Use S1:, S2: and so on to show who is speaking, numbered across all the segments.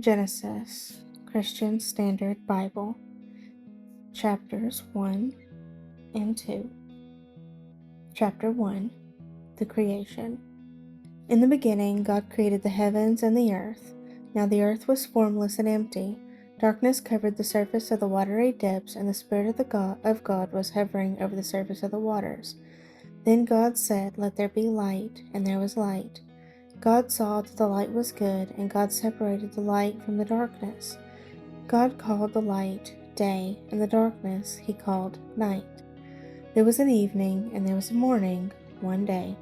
S1: Genesis, Christian Standard Bible, chapters 1 and 2. Chapter 1, The Creation. In the beginning, God created the heavens and the earth. Now the earth was formless and empty. Darkness covered the surface of the watery depths, and the Spirit of God was hovering over the surface of the waters. Then God said, "Let there be light," and there was light. God saw that the light was good, and God separated the light from the darkness. God called the light day, and the darkness he called night. There was an evening, and there was a morning, one day.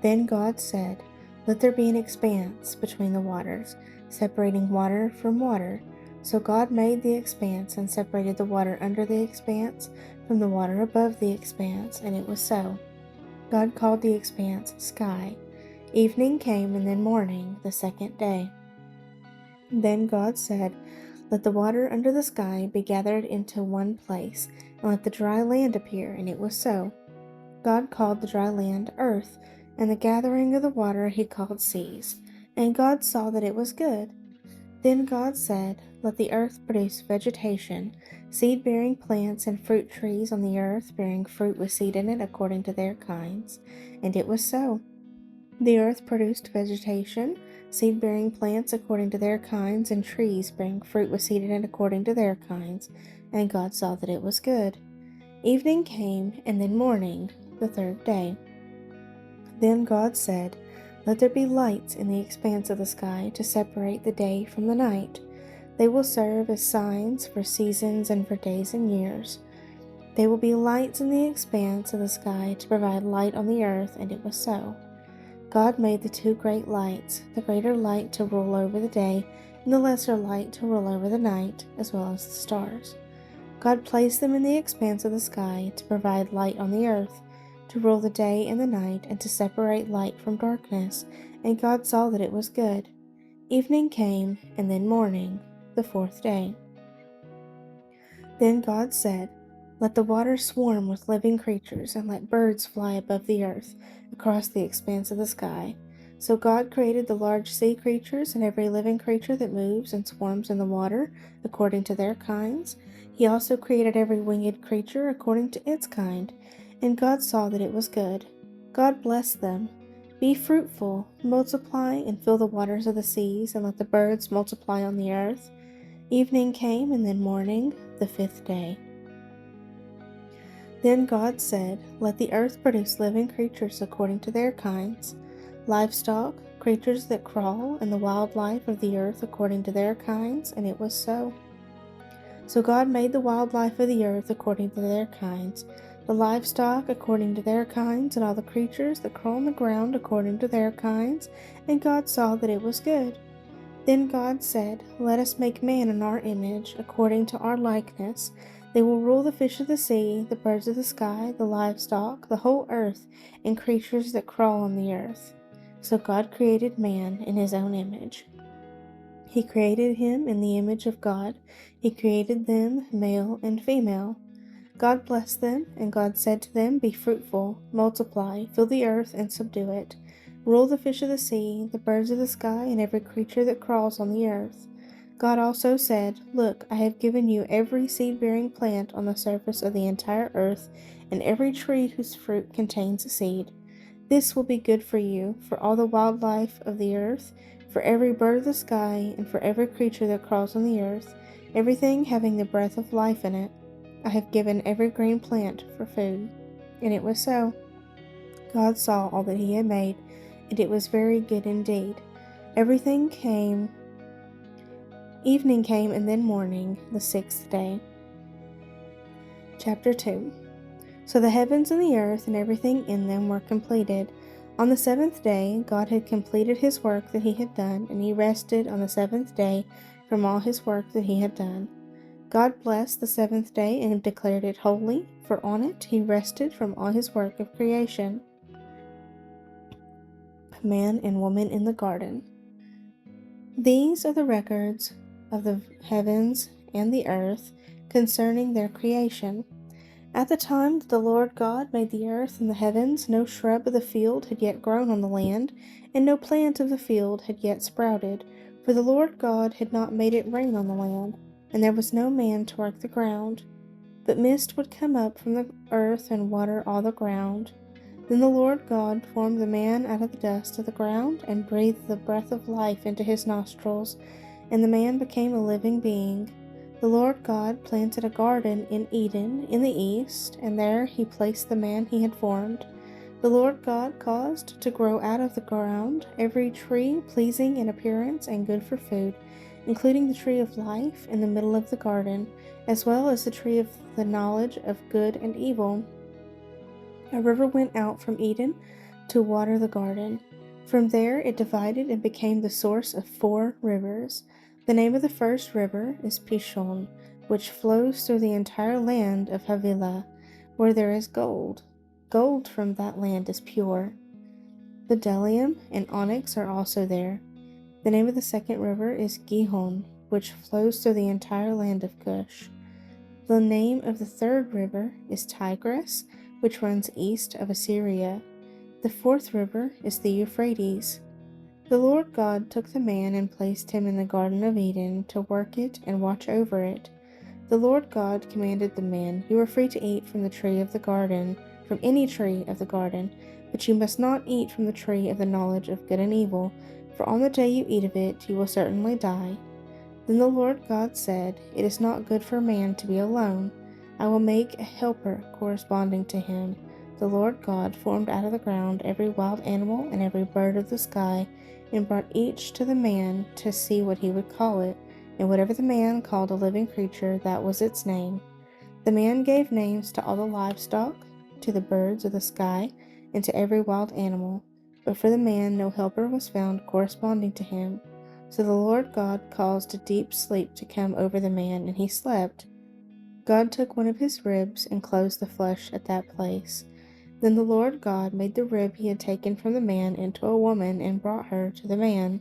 S1: Then God said, "Let there be an expanse between the waters, separating water from water." So God made the expanse and separated the water under the expanse from the water above the expanse, and it was so. God called the expanse sky. Evening came, and then morning, the second day. Then God said, "Let the water under the sky be gathered into one place, and let the dry land appear," and it was so. God called the dry land earth, and the gathering of the water he called seas. And God saw that it was good. Then God said, "Let the earth produce vegetation, seed-bearing plants and fruit trees on the earth, bearing fruit with seed in it according to their kinds." And it was so. The earth produced vegetation, seed-bearing plants according to their kinds, and trees bearing fruit with seed in it according to their kinds. And God saw that it was good. Evening came, and then morning, the third day. Then God said, "Let there be lights in the expanse of the sky to separate the day from the night. They will serve as signs for seasons and for days and years. They will be lights in the expanse of the sky to provide light on the earth," and it was so. God made the two great lights, the greater light to rule over the day, and the lesser light to rule over the night, as well as the stars. God placed them in the expanse of the sky to provide light on the earth, to rule the day and the night, and to separate light from darkness. And God saw that it was good. Evening came, and then morning, the fourth day. Then God said, "Let the waters swarm with living creatures, and let birds fly above the earth, across the expanse of the sky." So God created the large sea creatures and every living creature that moves and swarms in the water, according to their kinds. He also created every winged creature according to its kind. And God saw that it was good. God blessed them. "Be fruitful, multiply, and fill the waters of the seas, and let the birds multiply on the earth." Evening came, and then morning, the fifth day. Then God said, "Let the earth produce living creatures according to their kinds, livestock, creatures that crawl, and the wildlife of the earth according to their kinds," and it was so. So God made the wildlife of the earth according to their kinds, the livestock according to their kinds, and all the creatures that crawl on the ground according to their kinds, and God saw that it was good. Then God said, "Let us make man in our image, according to our likeness. They will rule the fish of the sea, the birds of the sky, the livestock, the whole earth, and creatures that crawl on the earth." So God created man in his own image. He created him in the image of God. He created them, male and female. God blessed them, and God said to them, "Be fruitful, multiply, fill the earth, and subdue it. Rule the fish of the sea, the birds of the sky, and every creature that crawls on the earth." God also said, "Look, I have given you every seed-bearing plant on the surface of the entire earth, and every tree whose fruit contains seed. This will be good for you, for all the wildlife of the earth, for every bird of the sky, and for every creature that crawls on the earth, everything having the breath of life in it. I have given every green plant for food." And it was so. God saw all that he had made, and it was very good indeed. Evening came, and then morning, the sixth day. Chapter 2. So the heavens and the earth and everything in them were completed. On the seventh day, God had completed his work that he had done, and he rested on the seventh day from all his work that he had done. God blessed the seventh day and declared it holy, for on it he rested from all his work of creation. Man and woman in the garden. These are the records of the heavens and the earth concerning their creation. At the time that the Lord God made the earth and the heavens, no shrub of the field had yet grown on the land, and no plant of the field had yet sprouted, For the Lord God had not made it rain on the land, and there was no man to work the ground. But mist would come up from the earth and water all the ground. Then the Lord God formed the man out of the dust of the ground, and breathed the breath of life into his nostrils, and the man became a living being. The Lord God planted a garden in Eden in the east, and there he placed the man he had formed. The Lord God caused to grow out of the ground every tree pleasing in appearance and good for food, including the tree of life in the middle of the garden, as well as the tree of the knowledge of good and evil. A river went out from Eden to water the garden. From there it divided and became the source of 4 rivers. The name of the first river is Pishon, which flows through the entire land of Havilah, where there is gold. Gold from that land is pure. Bdellium and onyx are also there. The name of the second river is Gihon, which flows through the entire land of Cush. The name of the third river is Tigris, which runs east of Assyria. The fourth river is the Euphrates. The Lord God took the man and placed him in the Garden of Eden to work it and watch over it. The Lord God commanded the man, "You are free to eat from the tree of the garden, from any tree of the garden, but you must not eat from the tree of the knowledge of good and evil, for on the day you eat of it you will certainly die." Then the Lord God said, "It is not good for man to be alone. I will make a helper corresponding to him." The Lord God formed out of the ground every wild animal and every bird of the sky, and brought each to the man to see what he would call it. And whatever the man called a living creature, that was its name. The man gave names to all the livestock, to the birds of the sky, and to every wild animal. But for the man no helper was found corresponding to him. So the Lord God caused a deep sleep to come over the man, and he slept. God took one of his ribs and closed the flesh at that place. Then the Lord God made the rib he had taken from the man into a woman and brought her to the man.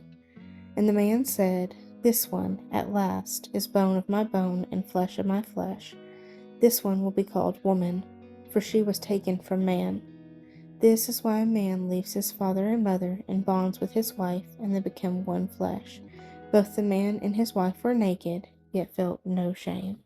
S1: And the man said, "This one, at last, is bone of my bone and flesh of my flesh. This one will be called woman, for she was taken from man." This is why a man leaves his father and mother and bonds with his wife, and they become one flesh. Both the man and his wife were naked, yet felt no shame.